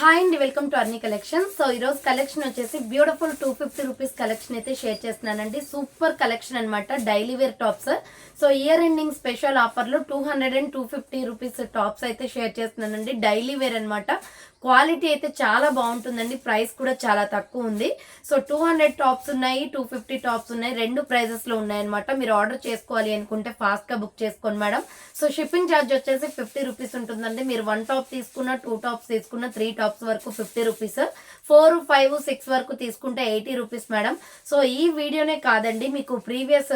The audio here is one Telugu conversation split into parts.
హాయ్ అండి, welcome to Arni collection. So ఈరోజు కలెక్షన్ వచ్చేసి బ్యూటిఫుల్ 250 రూపీస్ కలెక్షన్ అయితే షేర్ చేస్తున్నానండి. సూపర్ కలెక్షన్ అనమాట, daily wear tops. So year ending special ఆఫర్లో 200 అండ్ 250 రూపీస్ టాప్స్ అయితే షేర్ చేస్తున్నానండి. డైలీ వేర్ అనమాట. క్వాలిటీ అయితే చాలా బాగుంటుందండి, ప్రైస్ కూడా చాలా తక్కువ ఉంది. సో 200 టాప్స్ ఉన్నాయి, 250 టాప్స్ ఉన్నాయి, రెండు ప్రైజెస్లో ఉన్నాయన్నమాట. మీరు ఆర్డర్ చేసుకోవాలి అనుకుంటే ఫాస్ట్గా బుక్ చేసుకోండి మేడం. సో షిప్పింగ్ ఛార్జ్ వచ్చేసి 50 రూపీస్ ఉంటుందండి. మీరు 1 టాప్ తీసుకున్న, 2 టాప్స్ తీసుకున్న, 3 టాప్స్ వరకు 50 రూపీస్, 4, 5, 6 వరకు తీసుకుంటే 80 రూపీస్ మేడం. సో ఈ వీడియోనే కాదండి, మీకు ప్రీవియస్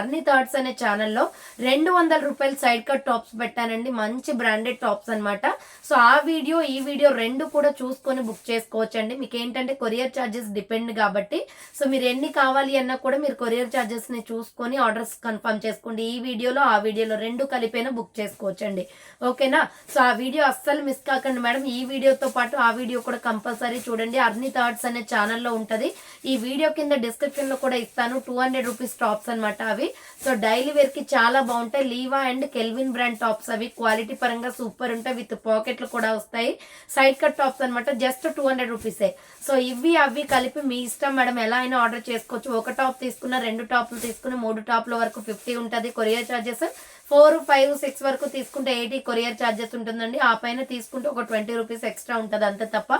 అర్నీ థాట్స్ అనే ఛానల్లో 200 రూపాయలు సైడ్ కట్ టాప్స్ పెట్టానండి, మంచి బ్రాండెడ్ టాప్స్ అనమాట. సో ఆ వీడియో ఈ వీడియో రెండు కూడా చూసుకొని బుక్ చేసుకోవచ్చండి. మీకు ఏంటంటే కొరియర్ ఛార్జెస్ డిపెండ్ కాబట్టి, సో మీరు ఎన్ని కావాలి అన్నా కూడా మీరు కొరియర్ ఛార్జెస్ ని చూసుకొని ఆర్డర్స్ కన్ఫర్మ్ చేసుకోండి. ఈ వీడియోలో ఆ వీడియోలో రెండు కలిపైనా బుక్ చేసుకోవచ్చండి, ఓకేనా. సో ఆ వీడియో అస్సలు మిస్ కాకండి మేడం. ఈ వీడియోతో పాటు ఆ వీడియో కూడా కంపల్సరీ చూడండి. అర్నీ థాట్స్ అనే ఛానల్లో ఉంటుంది. ఈ వీడియో కింద డిస్క్రిప్షన్ లో కూడా ఇస్తాను. 200 రూపీస్ టాప్స్ అనమాట అవి. సో డైలీ వేర్ కి చాలా బాగుంటాయి. లీవా అండ్ కెల్విన్ బ్రాండ్ టాప్స్ అవి. క్వాలిటీ పరంగా సూపర్ ఉంటాయి, విత్ పాకెట్లు కూడా వస్తాయి. సైడ్ కట్ టాప్స్ అనమాట, జస్ట్ 200 రూపీసే. సో ఇవి అవి కలిపి మీ ఇష్టం మేడం, ఎలా అయినా ఆర్డర్ చేసుకోవచ్చు. ఒక టాప్ తీసుకున్న, 2 టాప్లు తీసుకున్న, 3 టాప్ల వరకు 50 ఉంటుంది కొరియర్ ఛార్జెస్. 4, 5, 6 వరకు తీసుకుంటే 80 కొరియర్ ఛార్జెస్ ఉంటుందండి. ఆ పైన తీసుకుంటే ఒక 20 రూపీస్ ఎక్స్ట్రా ఉంటుంది, అంతే తప్ప.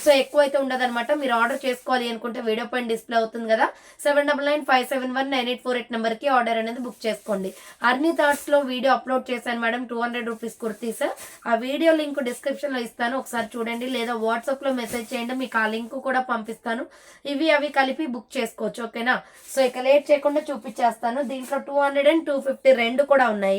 సో ఎక్కువ అయితే ఉండదు అనమాట. మీరు ఆర్డర్ చేసుకోవాలి అనుకుంటే వీడియో పైన డిస్ప్లే అవుతుంది కదా, 7995719848 నెంబర్కి ఆర్డర్ అనేది బుక్ చేసుకోండి. అర్నీ థాట్స్ లో వీడియో అప్లోడ్ చేశాను మేడం, 200 రూపీస్ కుర్తీస్. ఆ వీడియో లింక్ డిస్క్రిప్షన్ లో ఇస్తాను, ఒకసారి చూడండి. లేదా వాట్సాప్ లో మెసేజ్ చేయండి, మీకు ఆ లింక్ కూడా పంపిస్తాను. ఇవి అవి కలిపి బుక్ చేసుకోవచ్చు, ఓకేనా. సో ఇక లేట్ చేయకుండా చూపించేస్తాను. దీంట్లో 200 అండ్ 250 రెండు కూడా ఉన్నాయి.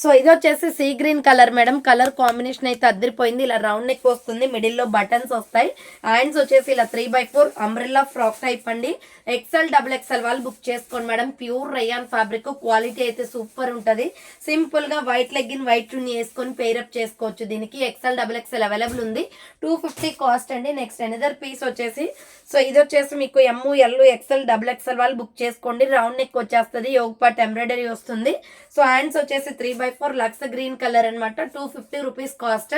సో ఇది వచ్చేసి sea green colour madam. Colour combination అయితే అద్దరిపోయింది. ఇలా రౌండ్ నెక్ వస్తుంది, మిడిల్ లో బటన్స్ వస్తాయి. హ్యాండ్స్ వచ్చేసి ఇలా 3x4 అంబ్రెల్లా ఫ్రాక్ టైప్ అండి. XL, XXL వాళ్ళు బుక్ చేసుకోండి madam. Pure rayon fabric, quality అయితే సూపర్ ఉంటుంది. సింపుల్ గా వైట్ లెగ్గిన్, వైట్ చున్నీ వేసుకొని పేరప్ చేసుకోవచ్చు. దీనికి XL, XXL అవైలబుల్ ఉంది. 250 కాస్ట్ అండి. నెక్స్ట్ అనదర్ పీస్ వచ్చేసి, సో ఇది వచ్చేసి మీకు ML, XL, XXL వాళ్ళు బుక్ చేసుకోండి. రౌండ్ నెక్ వచ్చేస్తుంది, యోగ్ పార్ట్ ఎంబ్రాయిడరీ వస్తుంది. సో హ్యాండ్స్ వచ్చేసి 3x4 లక్స్ గ్రీన్ కలర్ అనమాట, 250 రూపీస్ కాస్ట్.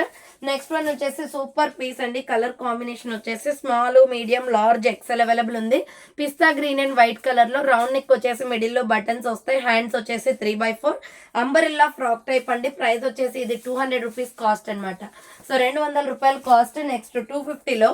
నెక్స్ట్ వన్ వచ్చేసి సూపర్ పీస్ అండి. కలర్ కాంబినేషన్ వచ్చేసి small, medium, large, XL available ఉంది. పిస్తా గ్రీన్ అండ్ వైట్ కలర్ లో. రౌండ్ నెక్ వచ్చేసి మిడిల్ లో బటన్స్ వస్తాయి. హ్యాండ్స్ వచ్చేసి 3x4 అంబరిల్లా ఫ్రాక్ టైప్ అండి. ప్రైస్ వచ్చేసి ఇది 200 రూపీస్ కాస్ట్ అనమాట. సో 200 రూపాయలు కాస్ట్. నెక్స్ట్ 250లో,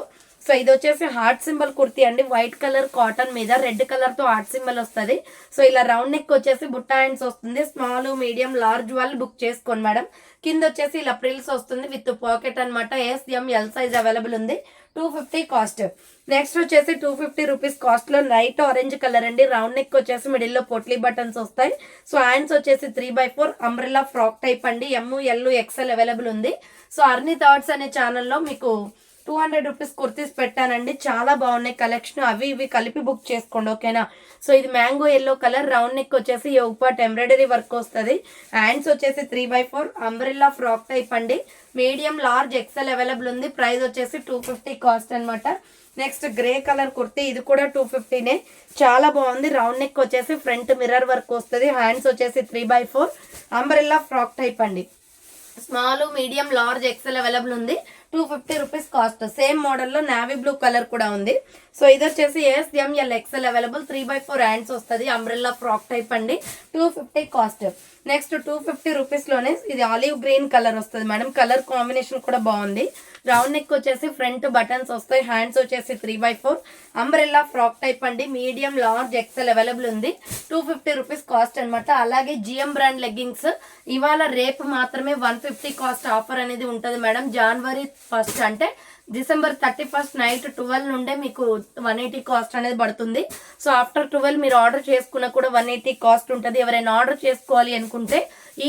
సో ఇది వచ్చేసి హార్ట్ సింబల్ కుర్తీ అండి. వైట్ కలర్ కాటన్ మీద రెడ్ కలర్ తో హార్ట్ సింబల్ వస్తుంది. సో ఇలా రౌండ్ నెక్ వచ్చేసి బుట్టా హ్యాండ్స్ వస్తుంది. స్మాల్, మీడియం, లార్జ్ వాళ్ళు బుక్ చేసుకోండి మేడం. కింద వచ్చేసి ఇలా ప్రిల్స్ వస్తుంది విత్ పాకెట్ అనమాట. SML సైజ్ అవైలబుల్ ఉంది. 250 కాస్ట్. నెక్స్ట్ వచ్చేసి 250 రూపీస్ కాస్ట్ లో లైట్ ఆరెంజ్ కలర్ అండి. రౌండ్ నెక్ వచ్చేసి మిడిల్ లో పొట్లీ బటన్స్ వస్తాయి. సో హ్యాండ్స్ వచ్చేసి 3x4 అంబ్రెల్లా ఫ్రాక్ టైప్ అండి. ML, XL అవైలబుల్ ఉంది. సో అర్నీ థాట్స్ అనే ఛానల్లో మీకు 200 రూపీస్ కుర్తీస్ పెట్టానండి, చాలా బాగున్నాయి కలెక్షన్. అవి ఇవి కలిపి బుక్ చేసుకోండి, ఓకేనా. సో ఇది mango yellow colour. Round neck వచ్చేసి యోగ్ పార్ట్ ఎంబ్రాయిడరీ వర్క్ వస్తుంది. హ్యాండ్స్ వచ్చేసి 3x4 అంబ్రెల్లా ఫ్రాక్ టైప్ అండి. మీడియం, లార్జ్, XL అవైలబుల్ ఉంది. ప్రైస్ వచ్చేసి 250 కాస్ట్ అనమాట. నెక్స్ట్ గ్రే కలర్ కుర్తీ, ఇది కూడా 250నే, చాలా బాగుంది. రౌండ్ నెక్ వచ్చేసి ఫ్రంట్ మిర్రర్ వర్క్ వస్తుంది. హ్యాండ్స్ వచ్చేసి 3x4 అంబ్రెల్లా ఫ్రాక్ టైప్ అండి. Small, medium, large, XL available ఉంది. 250 రూపీస్ కాస్ట్. సేమ్ మోడల్లో నావీ బ్లూ కలర్ కూడా ఉంది. సో ఇది వచ్చేసి SML, XL available. 3x4 hands వస్తుంది. అంబ్రెల్లా ఫ్రాక్ టైప్ అండి. 250 కాస్ట్. నెక్స్ట్ 250 రూపీస్ లోనే ఇది ఆలివ్ గ్రీన్ కలర్ వస్తుంది మేడం. కలర్ కాంబినేషన్ కూడా బాగుంది. రౌండ్ నెక్ వచ్చేసి ఫ్రంట్ బటన్స్ వస్తాయి. హ్యాండ్స్ వచ్చేసి 3x4 అంబ్రెల్లా ఫ్రాక్ టైప్ అండి. మీడియం, లార్జ్, XL అవైలబుల్ ఉంది. 250 రూపీస్ కాస్ట్ అనమాట. అలాగే GM బ్రాండ్ లెగ్గింగ్స్ ఇవాళ రేపు మాత్రమే 150 కాస్ట్ ఆఫర్ అనేది ఉంటుంది మేడం. జనవరి 1 అంటే డిసెంబర్ 31 నైట్ 12 నుండే మీకు 180 కాస్ట్ అనేది పడుతుంది. సో ఆఫ్టర్ 12 మీరు ఆర్డర్ చేసుకున్నా కూడా 180 కాస్ట్ ఉంటుంది. ఎవరైనా ఆర్డర్ చేసుకోవాలి అనుకుంటే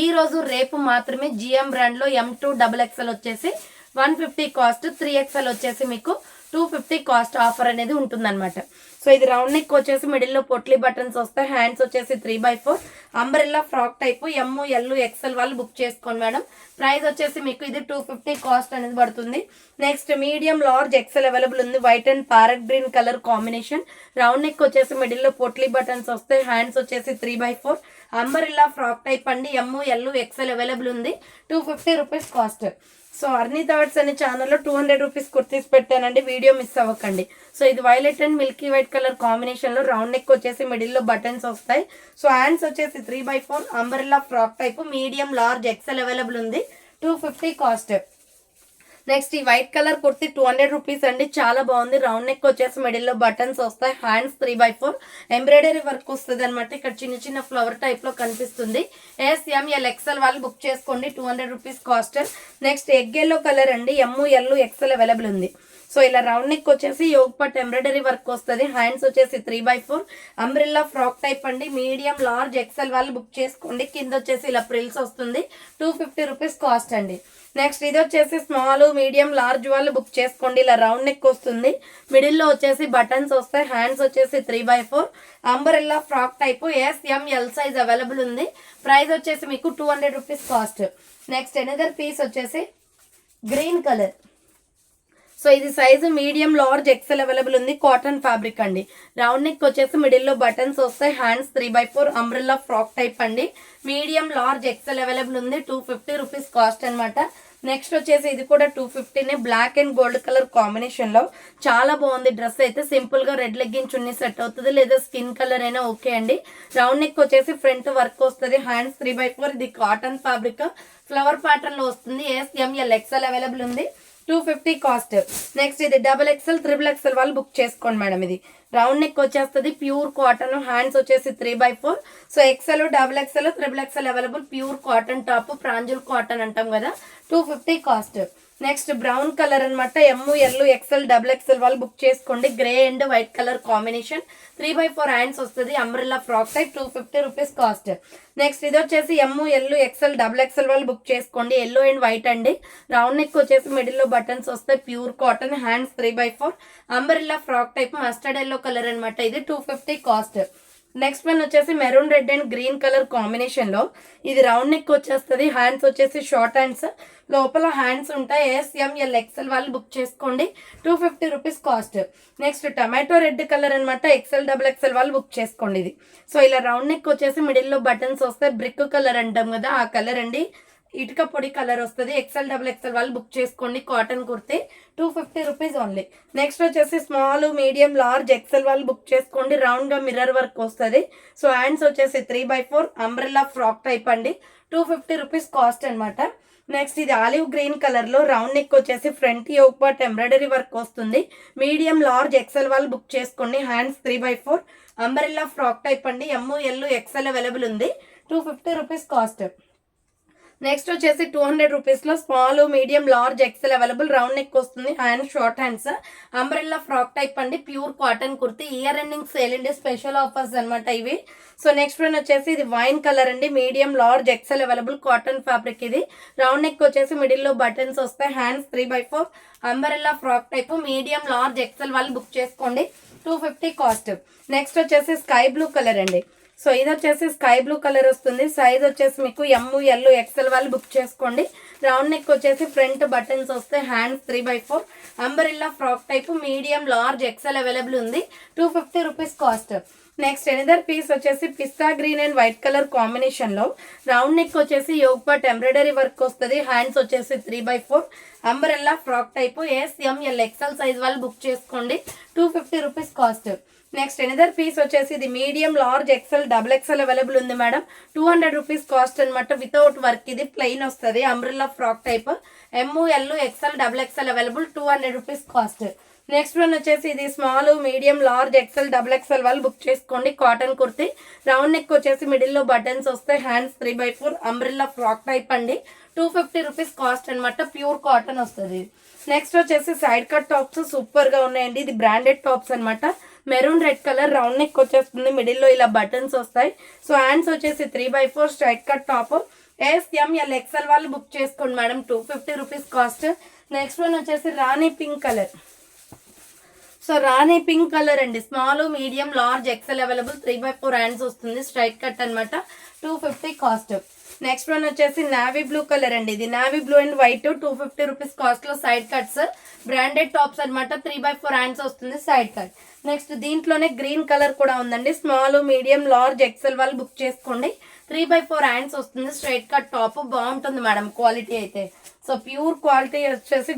ఈ రోజు రేపు మాత్రమే GM బ్రాండ్ లో M2 XXL వచ్చేసి 150 కాస్ట్, 3XL వచ్చేసి మీకు 250 కాస్ట్ ఆఫర్ అనేది ఉంటుందన్నమాట. సో ఇది రౌండ్ నెక్ వచ్చేసి మిడిల్ లో పొట్లీ బటన్స్ వస్తాయి. హ్యాండ్స్ వచ్చేసి 3x4 umbrella frock type. ML, XL వాళ్ళు బుక్ చేసుకోండి మేడం. ప్రైస్ వచ్చేసి మీకు ఇది 250 కాస్ట్ అనేది పడుతుంది. Next medium, large, XL available ఉంది. White and parrot green colour combination. Round neck వచ్చేసి మిడిల్ లో పొట్లీ బటన్స్ వస్తాయి. హ్యాండ్స్ వచ్చేసి 3x4 అంబ్రెల్లా ఫ్రాక్ టైప్ అండి. ML, XL అవైలబుల్ ఉంది. 250 rupees cost. So Arni thoughts అనే ఛానల్లో 200 రూపీస్ కుర్తీస్ పెట్టానండి, వీడియో మిస్ అవ్వకండి. సో ఇది violet and milky white colour కాంబినేషన్లో రౌండ్ నెక్ వచ్చేసి మిడిల్లో బటన్స్ వస్తాయి. సో హ్యాండ్స్ వచ్చేసి 3/4 umbrella frock type, medium large XL available ఉంది. 250 కాస్ట్. నెక్స్ట్ ఈ వైట్ కలర్ కుర్తీ 200 రూపీస్ అండి, చాలా బాగుంది. రౌండ్ నెక్ వచ్చేసి మిడిల్లో బటన్స్ వస్తాయి. హ్యాండ్స్ 3/4 ఎంబ్రాయిడరీ వర్క్ వస్తుంది అనమాట. ఇక్కడ చిన్న చిన్న ఫ్లవర్ టైప్ లో కనిపిస్తుంది. SML XL వాళ్ళు బుక్ చేసుకోండి, 200 rupees cost. Next egg yellow colour అండి, ML XL అవైలబుల్ ఉంది. సో ఇలా రౌండ్ నెక్ వచ్చేసి యోగ్ పట్ ఎంబ్రాయిడరీ వర్క్ వస్తుంది. హ్యాండ్స్ వచ్చేసి 3/4 అంబ్రెల్లా ఫ్రాక్ టైప్ అండి, మీడియం లార్జ్ XL వాళ్ళు బుక్ చేసుకోండి. కింద వచ్చేసి ఇలా ప్రిల్స్ వస్తుంది. 250 రూపీస్ కాస్ట్ అండి. నెక్స్ట్ ఇది వచ్చేసి స్మాల్ మీడియం లార్జ్ వాళ్ళు బుక్ చేసుకోండి. ఇలా రౌండ్ నెక్ వస్తుంది, మిడిల్లో వచ్చేసి బటన్స్ వస్తాయి. హ్యాండ్స్ వచ్చేసి 3/4 umbrella frock type, SML size available ఉంది. ప్రైస్ వచ్చేసి మీకు 200 rupees cost. Next another piece వచ్చేసి గ్రీన్ కలర్. సో ఇది size medium large XL available ఉంది. కాటన్ ఫ్యాబ్రిక్ అండి. రౌండ్ నెక్ వచ్చేసి మిడిల్లో బటన్స్ వస్తాయి. హ్యాండ్స్ 3/4 అంబ్రెల్లా ఫ్రాక్ టైప్ అండి, మీడియం లార్జ్ XL అవైలబుల్ ఉంది. 250 రూపీస్ కాస్ట్ అనమాట. నెక్స్ట్ వచ్చేసి ఇది కూడా 250నే, black and gold colour combination లో చాలా బాగుంది. డ్రెస్ అయితే సింపుల్ గా రెడ్ లెగ్గిన్ చున్నీ సెట్ అవుతుంది, లేదా స్కిన్ కలర్ అయినా ఓకే అండి. రౌండ్ నెక్ వచ్చేసి ఫ్రంట్ వర్క్ వస్తుంది. హ్యాండ్స్ 3/4 ఇది కాటన్ ఫ్యాబ్రిక్, ఫ్లవర్ ప్యాటర్న్ లో వస్తుంది. SML XL అవైలబుల్ ఉంది. 250 కాస్ట్. నెక్స్ట్ ఇది XXL XXL వాళ్ళు బుక్ చేసుకోండి మేడం. ఇది రౌండ్ నెక్ వచ్చేస్తుంది, ప్యూర్ కాటన్. హ్యాండ్స్ వచ్చేసి 3/4. So XL XXL XXL available. Pure cotton top, ప్రాంజుల్ కాటన్ అంటాం కదా. 250 కాస్ట్. నెక్స్ట్ బ్రౌన్ కలర్ అనమాట, ML XL XXL వాళ్ళు బుక్ చేసుకోండి. Grey and white colour combination, 3/4 hands వస్తుంది. Umbrella frock type, 250 rupees cost. Next ఇది వచ్చేసి ML XL XXL వాళ్ళు బుక్ చేసుకోండి. ఎల్లో అండ్ వైట్ అండి. రౌండ్ నెక్ వచ్చేసి మిడిల్లో బటన్స్ వస్తాయి. Pure cotton, hands 3/4 umbrella frock type, mustard yellow colour అనమాట. ఇది 250 కాస్ట్. నెక్స్ట్ వన్ వచ్చేసి maroon red and green colour combination లో ఇది రౌండ్ నెక్ వచ్చేస్తుంది. హ్యాండ్స్ వచ్చేసి షార్ట్ హ్యాండ్స్, లోపల హ్యాండ్స్ ఉంటాయి. SML XL వాళ్ళు బుక్ చేసుకోండి. 250 rupees cost. Next tomato red colour అనమాట, XL XXL వాళ్ళు బుక్ చేసుకోండి. ఇది సో ఇలా రౌండ్ నెక్ వచ్చేసి మిడిల్లో బటన్స్ వస్తాయి. బ్రిక్ కలర్ అంటాం కదా, ఆ కలర్ అండి. ఇటుక పొడి కలర్ వస్తుంది. XL XXL వాళ్ళు బుక్ చేసుకోండి. Cotton kurti, 250 rupees only. Next వచ్చేసి స్మాల్ మీడియం లార్జ్ XL వాళ్ళు బుక్ చేసుకోండి. రౌండ్ గా మిర్రర్ వర్క్ వస్తుంది. సో హ్యాండ్స్ వచ్చేసి 3/4 అంబ్రెల్లా ఫ్రాక్ టైప్ అండి, 250 రూపీస్ కాస్ట్ అనమాట. నెక్స్ట్ ఇది ఆలివ్ గ్రీన్ కలర్ లో రౌండ్ నెక్ వచ్చేసి front yoke part embroidery work వస్తుంది. మీడియం లార్జ్ XL వాళ్ళు బుక్ చేసుకోండి. హ్యాండ్స్ 3/4 అంబ్రెల్లా ఫ్రాక్ టైప్ అండి, ML XL అవైలబుల్ ఉంది. 250 రూపీస్ కాస్ట్. నెక్స్ట్ వచ్చేసి 200 రూపీస్ లో small medium large XL available. Round neck వస్తుంది. Hands short hands, umbrella frock type అండి, pure cotton kurti. Year ending sale అండి, స్పెషల్ ఆఫర్స్ అనమాట ఇవి. సో నెక్స్ట్ వన్ వచ్చేసి ఇది వైన్ కలర్ అండి, medium large XL available. Cotton fabric ఇది. రౌండ్ నెక్ వచ్చేసి మిడిల్ లో బటన్స్ వస్తాయి. Hands 3/4 umbrella frock type, medium large XL వాళ్ళు బుక్ చేసుకోండి. 250 కాస్ట్. నెక్స్ట్ వచ్చేసి స్కై బ్లూ కలర్ అండి. సో ఇది వచ్చేసి స్కై బ్లూ కలర్ వస్తుంది. సైజ్ వచ్చేసి మీకు ML XL వాళ్ళు బుక్ చేసుకోండి. రౌండ్ నెక్ వచ్చేసి ఫ్రంట్ బటన్స్ వస్తాయి. Hands 3/4 umbrella frock type, medium large XL available ఉంది. 250 rupees cost. Next another piece వచ్చేసి పిస్తా green and white colour combination లో రౌండ్ నెక్ వచ్చేసి యోగ్ పార్ట్ ఎంబ్రాయిడరీ వర్క్ వస్తుంది. హ్యాండ్స్ వచ్చేసి 3/4 umbrella frock type, SML XL size వాళ్ళు బుక్ చేసుకోండి. 250 rupees cost. Next another piece వచ్చేసి ఇది medium large XL XXL available ఉంది మేడం. 200 రూపీస్ కాస్ట్ అనమాట. వితౌట్ వర్క్, ఇది ప్లెయిన్ వస్తుంది. Umbrella frock type, ML XL XXL available. 200 rupees cost. Next one వచ్చేసి ఇది small medium large XL XXL వాళ్ళు బుక్ చేసుకోండి. కాటన్ కుర్తీ. రౌండ్ నెక్ వచ్చేసి మిడిల్ లో బటన్స్ వస్తాయి. హ్యాండ్స్ 3/4 అంబ్రెల్లా ఫ్రాక్ టైప్ అండి, 250 రూపీస్ కాస్ట్ అనమాట. ప్యూర్ కాటన్ వస్తుంది. నెక్స్ట్ వచ్చేసి సైడ్ కట్ టాప్స్ సూపర్ గా ఉన్నాయండి. ఇది బ్రాండెడ్ టాప్స్ అనమాట. Maroon red colour, round neck వచ్చేస్తుంది. మిడిల్ లో ఇలా బటన్స్ వస్తాయి. సో హ్యాండ్స్ వచ్చేసి 3/4 straight cut top. SML XL వాళ్ళు బుక్ చేసుకోండి madam. 250 rupees cost. Next one వచ్చేసి రాణి పింక్ కలర్. సో రాణి పింక్ కలర్ అండి, small medium large XL available. 3/4 hands వస్తుంది. స్ట్రైట్ కట్ అనమాట. 250 కాస్ట్. నెక్స్ట్ వన్ వచ్చేసి నావీ బ్లూ కలర్ అండి. ఇది navy blue and white 250 rupees cost లో సైడ్ కట్స్, బ్రాండెడ్ టాప్స్ అనమాట. 3/4 హ్యాండ్స్ వస్తుంది సైడ్ కట్. నెక్స్ట్ దీంట్లోనే గ్రీన్ కలర్ కూడా ఉందండి. స్మాల్, మీడియం, లార్జ్, ఎక్సెల్ వాళ్ళు బుక్ చేసుకోండి. 3/4 హ్యాండ్స్ వస్తుంది స్ట్రైట్ కట్ టాప్. బాగుంటుంది మేడం క్వాలిటీ అయితే. సో ప్యూర్ క్వాలిటీ వచ్చేసి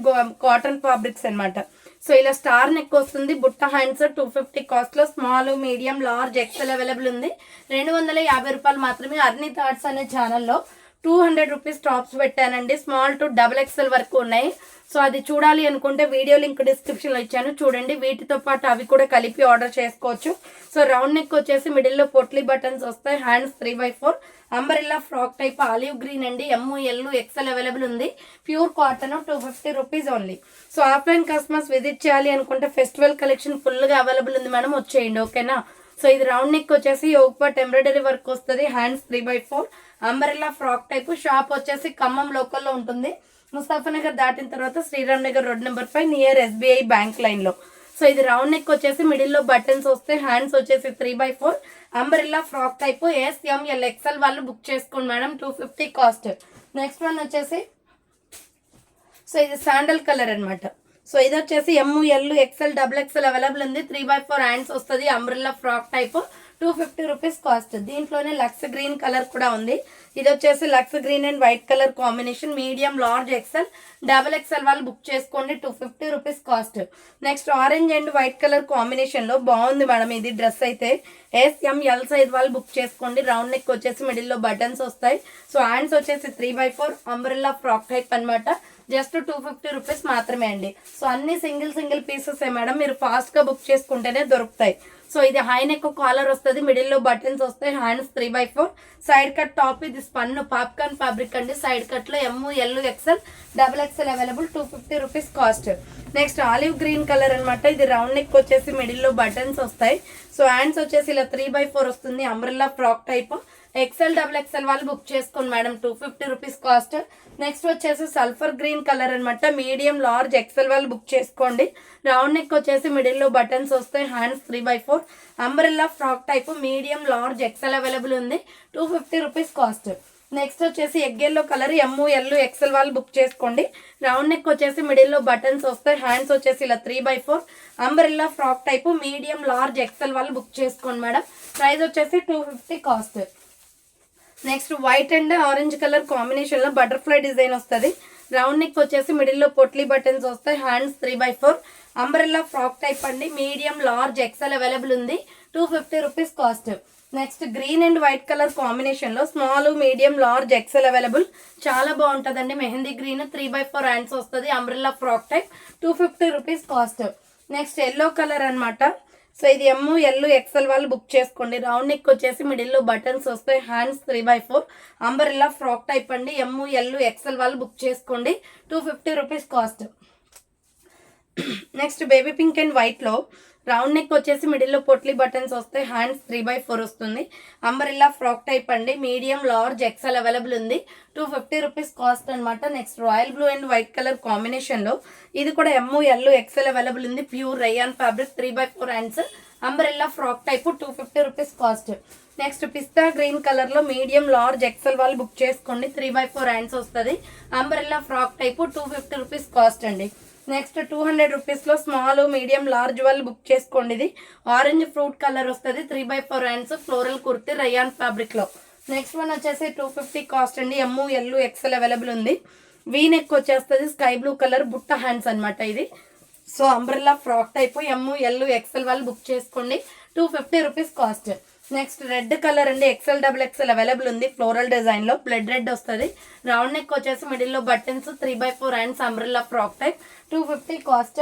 కాటన్ ఫ్యాబ్రిక్స్ అనమాట. సో ఇలా స్టార్ నెక్ వస్తుంది. బుట్ట హ్యాండ్స్ 250 కాస్ట్ లో small, medium, large, XL available ఉంది. 250 రూపాయలు మాత్రమే. అర్నీ థాట్స్ అనే ఛానల్లో 200 రూపీస్ టాప్స్ పెట్టానండి. స్మాల్ టు XXL వరకు ఉన్నాయి. సో అది చూడాలి అనుకుంటే వీడియో లింక్ డిస్క్రిప్షన్లో ఇచ్చాను చూడండి. వీటితో పాటు అవి కూడా కలిపి ఆర్డర్ చేసుకోవచ్చు. సో రౌండ్ నెక్ వచ్చేసి మిడిల్లో పొట్లీ బటన్స్ వస్తాయి. Hands 3/4 umbrella frock type olive green అండి. ML XL అవైలబుల్ ఉంది. Pure cotton 250 rupees only. So offline customers visit చేయాలి అనుకుంటే ఫెస్టివల్ కలెక్షన్ ఫుల్గా అవైలబుల్ ఉంది మేడం, వచ్చేయండి ఓకేనా. సో ఇది రౌండ్ నెక్ వచ్చేసి యోగ్ పార్ట్ ఎంబ్రాయిడరీ వర్క్ వస్తుంది. Hands 3/4 umbrella frock type. Shop వచ్చేసి ఖమ్మం లోకల్లో ఉంటుంది. ముస్తాఫానగర్ దాటిన తర్వాత Sriram Nagar road number 5 near SBI bank line లో. సో ఇది రౌండ్ నెక్ వచ్చేసి మిడిల్లో బటన్స్ వస్తాయి. హ్యాండ్స్ వచ్చేసి 3/4 umbrella frock type. SML XL వాళ్ళు బుక్ చేసుకోండి మేడం, 250 కాస్ట్. నెక్స్ట్ వన్ వచ్చేసి సో ఇది శాండల్ కలర్ అనమాట. సో ఇది వచ్చేసి ML XL XXL అవైలబుల్ ఉంది. 3/4 హ్యాండ్స్ వస్తుంది. Umbrella frock type 250 rupees cost. దీంట్లోనే లక్స్ గ్రీన్ కలర్ కూడా ఉంది. ఇది వచ్చేసి lux green and white colour combination. Medium, large, XL XXL వాళ్ళు బుక్ చేసుకోండి. 250 rupees cost. Next orange and white colour combination లో బాగుంది మేడం ఇది డ్రెస్ అయితే. SML సైజ్ వాళ్ళు బుక్ చేసుకోండి. రౌండ్ నెక్ వచ్చేసి మిడిల్లో బటన్స్ వస్తాయి. సో హ్యాండ్స్ వచ్చేసి 3/4 అంబ్రెల్లా ఫ్రాక్ టైప్ అనమాట. జస్ట్ 250 రూపీస్ మాత్రమే అండి. సో అన్ని సింగిల్ పీసెస్ మేడం, మీరు ఫాస్ట్ గా బుక్ చేసుకుంటేనే దొరుకుతాయి. సో ఇది హై నెక్ కాలర్ వస్తుంది. మిడిల్లో బటన్స్ వస్తాయి. Hands 3/4 side cut top. ఇది స్పన్ పాప్కార్న్ ఫ్యాబ్రిక్ అండి. సైడ్ కట్ లో ML XL XXL available. 250 rupees cost. Next olive green colour అనమాట. ఇది రౌండ్ నెక్ వచ్చేసి మిడిల్లో బటన్స్ వస్తాయి. సో హ్యాండ్స్ వచ్చేసి ఇలా 3/4 వస్తుంది. Umbrella frock type. XL XXL వాళ్ళు బుక్ చేసుకోండి మేడం, 250 రూపీస్ కాస్ట్. నెక్స్ట్ వచ్చేసి సల్ఫర్ గ్రీన్ కలర్ అనమాట. మీడియం, లార్జ్, XL వాళ్ళు బుక్ చేసుకోండి. రౌండ్ నెక్ వచ్చేసి మిడిల్లో బటన్స్ వస్తాయి. Hands 3/4 umbrella frock type. Medium, large, XL available ఉంది. 250 రూపీస్ కాస్ట్. నెక్స్ట్ వచ్చేసి egg yellow colour. ML XL వాళ్ళు బుక్ చేసుకోండి. రౌండ్ నెక్ వచ్చేసి మిడిల్లో బటన్స్ వస్తాయి. హ్యాండ్స్ వచ్చేసి ఇలా 3/4 umbrella frock type. Medium, large, XL వాళ్ళు బుక్ చేసుకోండి మేడం. ప్రైస్ వచ్చేసి 250 cost. Next white and orange colour combination లో బటర్ఫ్లై డిజైన్ వస్తుంది. రౌండ్ నెక్ వచ్చేసి మిడిల్లో పొట్లీ బటన్స్ వస్తాయి. హ్యాండ్స్ 3/4 అంబ్రెల్లా ఫ్రాక్ టైప్ అండి. మీడియం, లార్జ్, XL అవైలబుల్ ఉంది. 250 rupees cost. Next green and white colour combination లో small, medium, large, XL available. చాలా బాగుంటుందండి. మెహందీ గ్రీన్ 3/4 హ్యాండ్స్ వస్తుంది. Umbrella frock type 250 rupees cost. Next yellow colour అనమాట. సో ఇది ML XL వాళ్ళు బుక్ చేసుకోండి. రౌండ్ నెక్ వచ్చేసి మిడిల్లో బటన్స్ వస్తాయి. హ్యాండ్స్ 3/4 అంబరెల్లా ఫ్రాక్ టైప్ అండి. ML XL వాళ్ళు బుక్ చేసుకోండి. 250 rupees cost. Next baby pink and white లో రౌండ్ నెక్ వచ్చేసి మిడిల్లో పొట్లీ బటన్స్ వస్తాయి. హ్యాండ్స్ 3/4 వస్తుంది. అంబరెల్లా ఫ్రాక్ టైప్ అండి. మీడియం, లార్జ్, XL అవైలబుల్ ఉంది. 250 రూపీస్ కాస్ట్ అనమాట. Next royal blue and white colour combination లో ఇది కూడా ML XL అవైలబుల్ ఉంది. Pure rayon fabric. 3/4 hands umbrella frock type 250 rupees cost. Next పిస్తా గ్రీన్ కలర్ లో మీడియం, లార్జ్, XL వాళ్ళు బుక్ చేసుకోండి. 3/4 హ్యాండ్స్ వస్తుంది. Umbrella frock type 250 rupees cost అండి. నెక్స్ట్ 200 రూపీస్ లో స్మాల్, మీడియం, లార్జ్ వాళ్ళు బుక్ చేసుకోండి. ఇది ఆరెంజ్ ఫ్రూట్ కలర్ వస్తుంది. 3/4 hands floral kurti rayon fabric లో. నెక్స్ట్ వన్ వచ్చేసి 250 కాస్ట్ అండి. ML XL అవైలబుల్ ఉంది. వీ నెక్ వచ్చేస్తుంది. స్కై బ్లూ కలర్ బుట్ట హ్యాండ్స్ అనమాట ఇది. So umbrella frock type. ML XL వాళ్ళు బుక్ చేసుకోండి. 250 rupees cost. Next red colour అండి. XL XXL అవైలబుల్ ఉంది. ఫ్లోరల్ డిజైన్ లో బ్లడ్ రెడ్ వస్తుంది. రౌండ్ నెక్ వచ్చేసి మిడిల్లో buttons. 3/4 hands umbrella frock type 250 cost.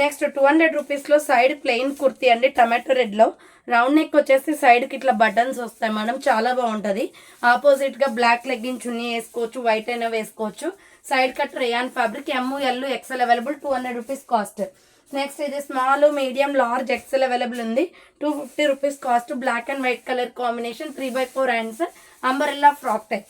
Next 200 rupees లో సైడ్ ప్లెయిన్ కుర్తీ అండి. టమాటో రెడ్ లో రౌండ్ నెక్ వచ్చేసి సైడ్ కి ఇట్లా బటన్స్ వస్తాయి మేడం. చాలా బాగుంటది. ఆపోజిట్ గా బ్లాక్ లెగ్గిన్ చున్నీ వేసుకోవచ్చు. వైట్ అయినా వేసుకోవచ్చు. Side cut rayon fabric. ML XL available. 200 rupees cost. Next ఇది small, medium, large, XL available ఉంది. 250 rupees cost. Black and white colour combination. 3/4 hands umbrella frock type.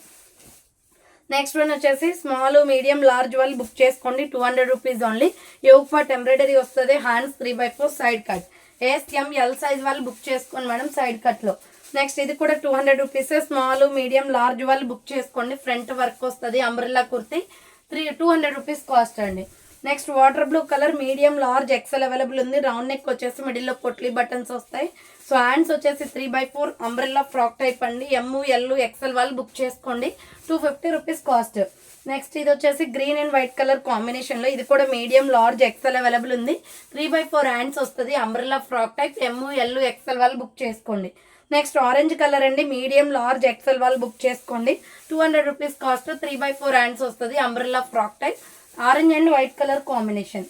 Next one వచ్చేసి స్మాల్, మీడియం, లార్జ్ వాళ్ళు బుక్ చేసుకోండి. 200 rupees only. Yoke part embroidery వస్తుంది. Hands 3/4 side cut. SML size వాళ్ళు బుక్ చేసుకోండి మేడం. సైడ్ కట్ లో నెక్స్ట్ ఇది కూడా 200 రూపీస్. స్మాల్ మీడియం లార్జ్ వాళ్ళు బుక్ చేసుకోండి. ఫ్రంట్ వర్క్ వస్తుంది. అంబ్రెల్లా కుర్తి 200 రూపీస్ కాస్ట్ అండి. Next water blue colour medium large XL available ఉంది. రౌండ్ నెక్ వచ్చేసి మిడిల్లో పొట్లీ బటన్స్ వస్తాయి. సో హ్యాండ్స్ వచ్చేసి 3/4 అంబ్రెల్లా ఫ్రాక్ టైప్ అండి. ML XL వాళ్ళు బుక్ చేసుకోండి. 250 రూపీస్ కాస్ట్. నెక్స్ట్ ఇది వచ్చేసి green and white colour combination లో ఇది కూడా మీడియం లార్జ్ ఎక్సెల్ అవైలబుల్ ఉంది. 3/4 హ్యాండ్స్ వస్తుంది. Umbrella frock type ML XL వాళ్ళు బుక్ చేసుకోండి. నెక్స్ట్ ఆరెంజ్ కలర్ అండి. మీడియం లార్జ్ ఎక్సెల్ వాళ్ళు బుక్ చేసుకోండి. 200 రూపీస్ కాస్ట్. 3/4 హ్యాండ్స్ వస్తుంది. Umbrella frock type orange and white colour combination.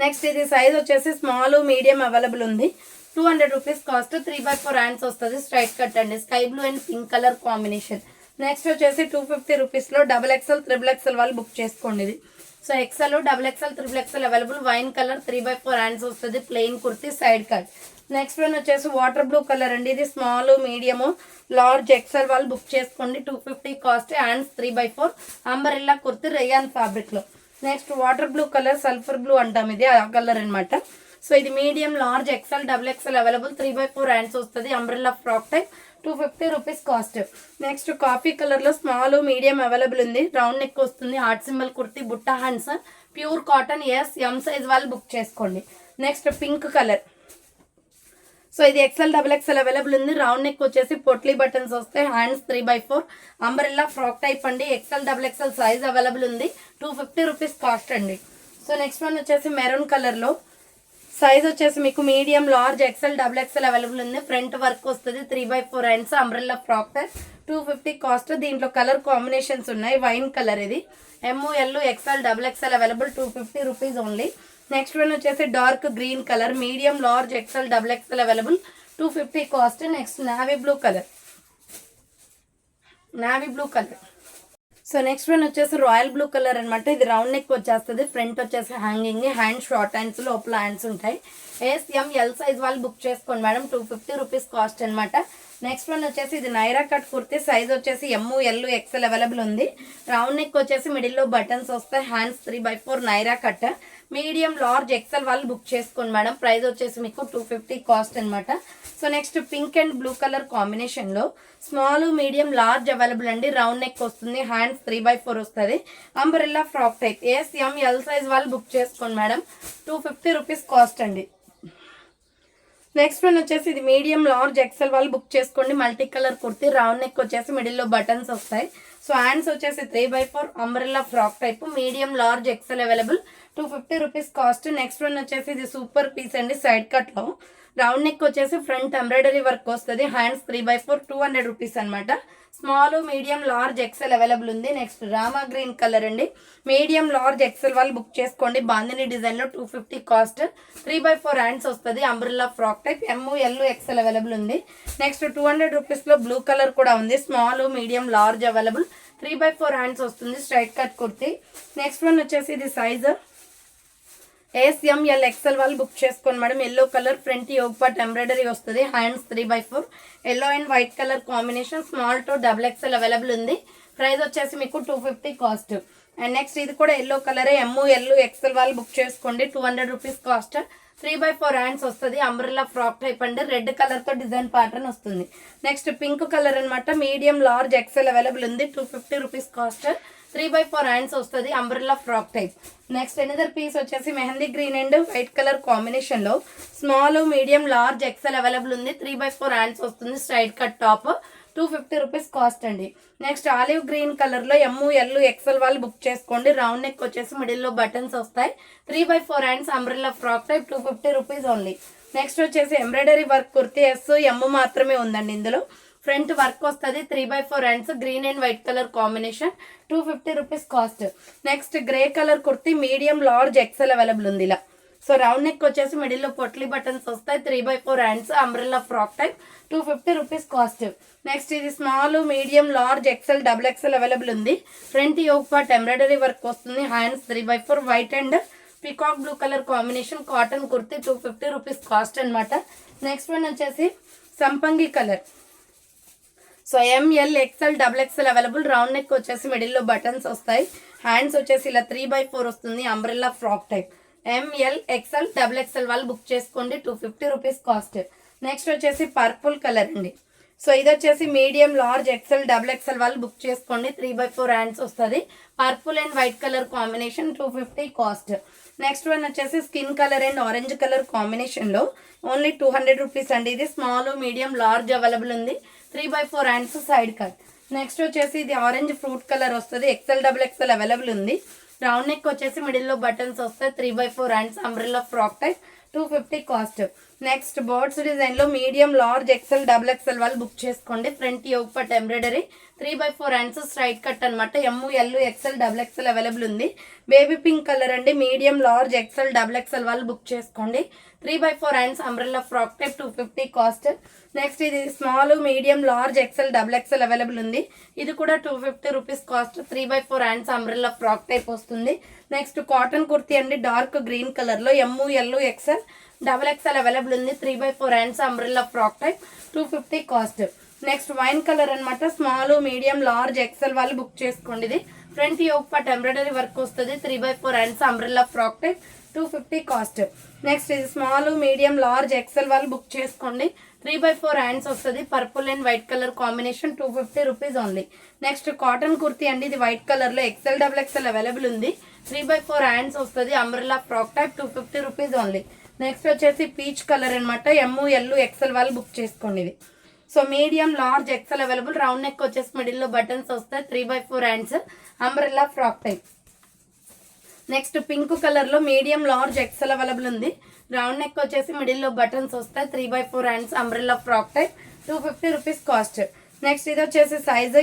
Next ఇది సైజ్ వచ్చేసి స్మాల్ మీడియం అవైలబుల్ ఉంది. 200 రూపీస్ కాస్ట్. 3/4 హ్యాండ్స్ వస్తుంది. స్ట్రైట్ కట్ అండి. Sky blue and pink colour combination. Next వచ్చేసి 250 రూపీస్లో XXL XXL వాళ్ళు బుక్ చేసుకోండి. ఇది so XL XXL XXL available. Wine colour 3/4 hands వస్తుంది. Plain kurti side cut. Next one వచ్చేసి వాటర్ బ్లూ కలర్ అండి. ఇది స్మాల్ మీడియం లార్జ్ XL వాళ్ళు బుక్ చేసుకోండి. 250 cost. Hands 3/4 umbrella kurti rayon fabric లో. Next water blue colour sulphur blue అంటాం. ఇది ఆ కలర్ అనమాట. సో ఇది medium large XL XXL available. 3/4 hands వస్తుంది. Umbrella frock type 250 rupees cost. Next coffee colour లో స్మాల్ మీడియం అవైలబుల్ ఉంది. రౌండ్ నెక్ వస్తుంది. హార్ట్ సింబల్ కుర్తీ బుట్టా hands pure cotton. M size వాళ్ళు బుక్ చేసుకోండి. Next pink colour. సో ఇది XL XXL అవైలబుల్ ఉంది. రౌండ్ నెక్ వచ్చేసి పొట్లీ బటన్స్ వస్తాయి. హ్యాండ్స్ 3/4 అంబ్రెల్లా ఫ్రాక్ టైప్ అండి. XL XXL సైజ్ అవైలబుల్ ఉంది. 250 రూపీస్ కాస్ట్ అండి. సో నెక్స్ట్ వన్ వచ్చేసి మెరూన్ కలర్ లో సైజ్ వచ్చేసి మీకు medium large XL XXL available ఉంది. ఫ్రంట్ వర్క్ వస్తుంది. 3/4 hands umbrella frock type 250 cost. దీంట్లో కలర్ కాంబినేషన్స్ ఉన్నాయి. వైన్ కలర్ ఇది. ML XL XXL available. 250 rupees only. Next one వచ్చేసి dark green colour medium large XL XXL available. 250 cost. Next navy blue colour. So next one వచ్చేసి రాయల్ బ్లూ కలర్ అనమాట. ఇది రౌండ్ నెక్ వచ్చేస్తుంది. ఫ్రంట్ వచ్చేసి హ్యాంగింగ్. హ్యాండ్ షార్ట్ హ్యాండ్స్ లోపల హ్యాండ్స్ ఉంటాయి. SML సైజ్ వాళ్ళు బుక్ చేసుకోండి మేడం. 250 రూపీస్ కాస్ట్ అనమాట. నెక్స్ట్ వన్ వచ్చేసి ఇది నైరా కట్ కుర్తీ. సైజ్ వచ్చేసి ML XL అవైలబుల్ ఉంది. రౌండ్ నెక్ వచ్చేసి మిడిల్లో బటన్స్ వస్తాయి. Hands 3/4 Naira cut. Medium large XL వాళ్ళు బుక్ చేసుకోండి మేడం. ప్రైస్ వచ్చేసి మీకు 250 కాస్ట్ అనమాట. So next pink and blue colour combination లో స్మాల్ మీడియం లార్జ్ అవైలబుల్ అండి. రౌండ్ నెక్ వస్తుంది. హ్యాండ్స్ 3/4 వస్తుంది. Umbrella frock type. SML size వాళ్ళు బుక్ చేసుకోండి మేడం. 250 రూపీస్ కాస్ట్ అండి. నెక్స్ట్ వన్ వచ్చేసి ఇది మీడియం లార్జ్ XL వాళ్ళు బుక్ చేసుకోండి. Multi colour kurti. Round neck వచ్చేసి మిడిల్లో బటన్స్ వస్తాయి. సో హ్యాండ్స్ వచ్చేసి 3/4 umbrella frock type. Medium large XL available. 250 rupees cost. Next one వచ్చేసి ఇది సూపర్ పీస్ అండి. సైడ్ కట్ లో రౌండ్ నెక్ వచ్చేసి ఫ్రంట్ ఎంబ్రాయిడరీ వర్క్ వస్తుంది. హ్యాండ్స్ 3/4 200 రూపీస్ అనమాట. Small medium large XL available ఉంది. నెక్స్ట్ రామా గ్రీన్ కలర్ అండి. మీడియం లార్జ్ XL వాళ్ళు బుక్ చేసుకోండి. బాందిని డిజైన్ లో 250 కాస్ట్. 3/4 హ్యాండ్స్ వస్తుంది. Umbrella frock type. ML XL available ఉంది. నెక్స్ట్ 200 రూపీస్ లో బ్లూ కలర్ కూడా ఉంది. Small medium large available. 3/4 hands వస్తుంది. Straight cut kurti. Next one వచ్చేసి ఇది సైజ్ SML XL వాళ్ళు బుక్ చేసుకోండి madam. Yellow colour front yoke part embroidery వస్తుంది. Hands 3/4 yellow and white colour combination. Small to XXL available ఉంది. ప్రైస్ వచ్చేసి మీకు 250 కాస్ట్. అండ్ నెక్స్ట్ ఇది కూడా ఎల్లో కలర్. ML XL వాళ్ళు బుక్ చేసుకోండి. 200 రూపీస్ కాస్ట్. 3/4 హ్యాండ్స్ వస్తుంది. అంబ్రెల్లా ఫ్రాక్ టైప్ అండి. రెడ్ కలర్ తో డిజైన్ ప్యాటర్న్ వస్తుంది. నెక్స్ట్ పింక్ కలర్ అనమాట. మీడియం లార్జ్ XL అవైలబుల్ ఉంది. 250 రూపీస్ కాస్ట్. 3/4 హ్యాండ్స్ వస్తుంది. Umbrella frock type. Next another piece వచ్చేసి mehndi green and white colour combination లో small medium large XL available ఉంది. 3/4 హ్యాండ్స్ వస్తుంది. Straight cut top. 250 rupees cost అండి. నెక్స్ట్ ఆలివ్ గ్రీన్ కలర్ లో ML XL వాళ్ళు బుక్ చేసుకోండి. రౌండ్ నెక్ వచ్చేసి మిడిల్ లో బటన్స్ వస్తాయి. 3/4 hands umbrella frock type. 250 rupees only. Next వచ్చేసి ఎంబ్రాయిడరీ వర్క్ కుర్తీ. M మాత్రమే ఉందండి ఇందులో. ఫ్రంట్ వర్క్ వస్తుంది. 3/4 hands. Green and white colour combination. 250 rupees cost. Next grey colour kurti. Medium large XL available ఉంది ఇలా. సో రౌండ్ నెక్ వచ్చేసి మిడిల్లో పొట్లీ బటన్స్ వస్తాయి. 3/4 hands umbrella frock type. 250 rupees cost. Next ఇది small medium large XL XXL available ఉంది. Front yoke part embroidery work వస్తుంది. Hands 3/4 white and peacock blue colour combination. Cotton kurti. 250 rupees cost అనమాట. నెక్స్ట్ వన్ వచ్చేసి సంపంగి colour. So ML XL XXL available. Round neck వచ్చేసి మిడిల్లో బటన్స్ వస్తాయి. హ్యాండ్స్ వచ్చేసి ఇలా 3/4 వస్తుంది. Umbrella frock type. ML XL XXL వాళ్ళు బుక్ చేసుకోండి. 250 రూపీస్ కాస్ట్. నెక్స్ట్ వచ్చేసి పర్పుల్ కలర్ అండి. సో ఇది వచ్చేసి medium large XL double XL వాళ్ళు బుక్ చేసుకోండి. 3/4 హ్యాండ్స్ వస్తుంది. Purple and white colour combination 250 cost. Next one వచ్చేసి skin colour and orange colour కాంబినేషన్లో ఓన్లీ 200 రూపీస్ అండి. ఇది స్మాల్ మీడియం లార్జ్ అవైలబుల్ ఉంది. 3/4 హ్యాండ్స్ సైడ్ కట్. నెక్స్ట్ వచ్చేసి ఇది ఆరెంజ్ ఫ్రూట్ కలర్ వస్తుంది. ఎక్సెల్ డబుల్ ఎక్సెల్ అవైలబుల్ ఉంది. రౌండ్ నెక్ వచ్చేసి మిడిల్లో బటన్స్ వస్తాయి. 3/4 hands umbrella frock type 250 cost. Next birds design లో medium large XL double XL వాళ్ళు బుక్ చేసుకోండి. Front yoke part embroidery 3/4 hands straight cut అనమాట. L XL double XL available ఉంది. బేబీ పింక్ కలర్ అండి. Medium large XL double XL వాళ్ళు బుక్ చేసుకోండి. 3/4 hands umbrella frock type 250 cost. Next ఇది small medium large XL double XL available ఉంది. ఇది కూడా 250 rupees cost. 3/4 hands umbrella frock type వస్తుంది. నెక్స్ట్ కాటన్ కుర్తీ అండి. డార్క్ గ్రీన్ కలర్ లో L XL double XL available ఉంది. 3/4 hands umbrella frock type 250 cost. Next wine colour అనమాట. స్మాల్ మీడియం లార్జ్ ఎక్సెల్ వాళ్ళు బుక్ చేసుకోండి. ఇది front yoke part embroidery work వస్తుంది. 3/4 hands umbrella frock type 250 cost. Next ఇది స్మాల్ మీడియం లార్జ్ ఎక్సెల్ వాళ్ళు బుక్ చేసుకోండి. 3/4 హ్యాండ్స్ వస్తుంది. Purple and white colour combination 250 rupees only. Next cotton kurti అండి. ఇది వైట్ కలర్ లో ఎక్సెల్ డబుల్ ఎక్సెల్ అవైలబుల్ ఉంది. 3/4 హ్యాండ్స్ వస్తుంది. Umbrella frock type 250 rupees only. Next వచ్చేసి పీచ్ కలర్ అనమాట. ఎల్ ఎక్సెల్ వాళ్ళు బుక్ చేసుకోండి. ఇది so medium large XL available. Round neck వచ్చేసి మిడిల్లో బటన్స్ వస్తాయి. 3/4 hands umbrella frock type. Next pink colour లో మీడియం లార్జ్ ఎక్సెల్ అవైలబుల్ ఉంది. రౌండ్ నెక్ వచ్చేసి మిడిల్లో బటన్స్ వస్తాయి. 3/4 hands umbrella frock type 250 rupees cost. Next ఇది వచ్చేసి సైజ్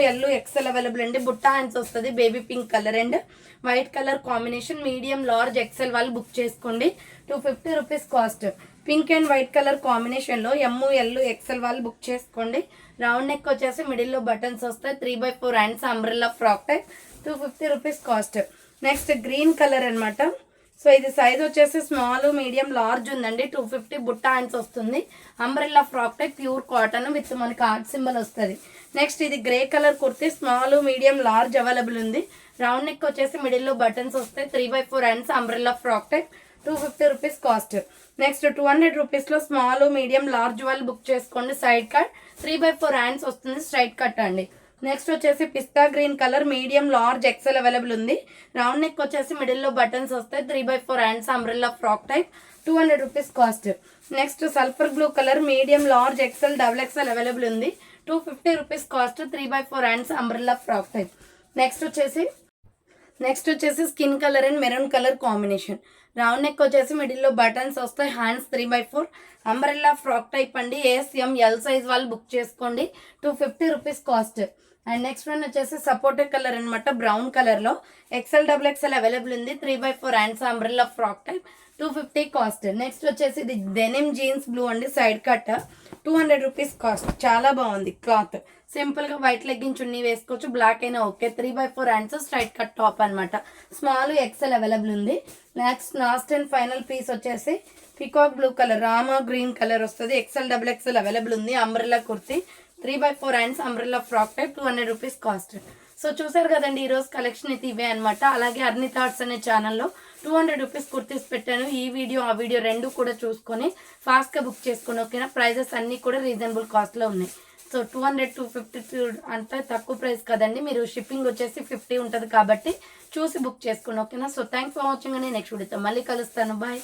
ఎల్ ఎక్సెల్ అవైలబుల్ అండి. బుట్టా హ్యాండ్స్ వస్తుంది. Baby pink colour and white colour combination medium large XL వాళ్ళు బుక్ చేసుకోండి. 250 rupees cost. Pink and white colour combination లో ఎల్ ఎక్సెల్ వాళ్ళు బుక్ చేసుకోండి. రౌండ్ నెక్ వచ్చేసి మిడిల్లో బటన్స్ వస్తాయి. 3/4 hands umbrella frock type 250 rupees cost. Next green colour అనమాట. సో ఇది సైజ్ వచ్చేసి స్మాల్ మీడియం లార్జ్ ఉందండి. 250 బుట్టా హ్యాండ్స్ వస్తుంది. Umbrella frock type pure cotton with మనకి ఆర్ట్ సింబల్ వస్తుంది. నెక్స్ట్ ఇది grey colour kurti small medium large available ఉంది. రౌండ్ నెక్ వచ్చేసి మిడిల్లో బటన్స్ వస్తాయి. 3/4 hands umbrella frock type 250 rupees cost. Next 200 rupees లో స్మాల్ మీడియం లార్జ్ వాళ్ళు బుక్ చేసుకోండి. సైడ్ కట్ 3/4 హ్యాండ్స్ వస్తుంది. స్ట్రైట్ కట్ అండి. నెక్స్ట్ వచ్చేసి పిస్తా green colour medium large XL available ఉంది. రౌండ్ నెక్ వచ్చేసి మిడిల్లో బటన్స్ వస్తాయి. 3/4 hands umbrella frock type 200 rupees cost. Next sulphur blue colour medium large XL double XL available ఉంది. 250 rupees cost. 3/4 hands umbrella frock type. Next వచ్చేసి skin colour and maroon colour combination. Round neck వచ్చేసి మిడిల్లో బటన్స్ వస్తాయి. హ్యాండ్స్ 3/4 అంబ్రెల్లా ఫ్రాక్ టైప్ అండి. ఎల్ సైజ్ వాళ్ళు బుక్ చేసుకోండి. 250 rupees cost. And next one వచ్చేసి సపోర్టెడ్ కలర్ అనమాట. బ్రౌన్ కలర్ లో ఎక్సెల్ డబుల్ ఎక్సెల్ అవైలబుల్ ఉంది. 3/4 hands umbrella frock type 250 cost. Next వచ్చేసి ఇది డెనిమ్ జీన్స్ బ్లూ అండి. Side cut 200 rupees cost. చాలా బాగుంది క్లాత్. సింపుల్ గా వైట్ లెగ్గిన్ చున్నీ వేసుకోవచ్చు. బ్లాక్ అయినా okay. 3/4 hands straight cut top అనమాట. స్మాల్ ఎక్సెల్ అవైలబుల్ ఉంది. Next last and final piece వచ్చేసి పికాక్ బ్లూ కలర్ రామా గ్రీన్ కలర్ వస్తుంది. ఎక్సెల్ డబుల్ ఎక్సెల్ అవైలబుల్ ఉంది. Umbrella kurti 3/4 hands umbrella frock type 200 rupees cost. So చూసారు కదండి ఈరోజు కలెక్షన్ అయితే ఇవే అనమాట. అలాగే అర్ని థాట్స్ అనే ఛానల్లో 200 రూపీస్ కుర్తీస్ పెట్టాను. ఈ వీడియో ఆ వీడియో రెండు కూడా చూసుకొని ఫాస్ట్గా బుక్ చేసుకొని ఓకేనా. ప్రైజెస్ అన్నీ కూడా రీజనబుల్ కాస్ట్లో ఉన్నాయి. సో 200 to 50 అంటే తక్కువ ప్రైస్ కదండి. మీరు షిప్పింగ్ వచ్చేసి 50 ఉంటుంది కాబట్టి చూసి బుక్ చేసుకోండి ఓకేనా. సో థ్యాంక్స్ ఫర్ వాచింగ్ అని నెక్స్ట్ వీడియోతో మళ్ళీ కలుస్తాను. బాయ్.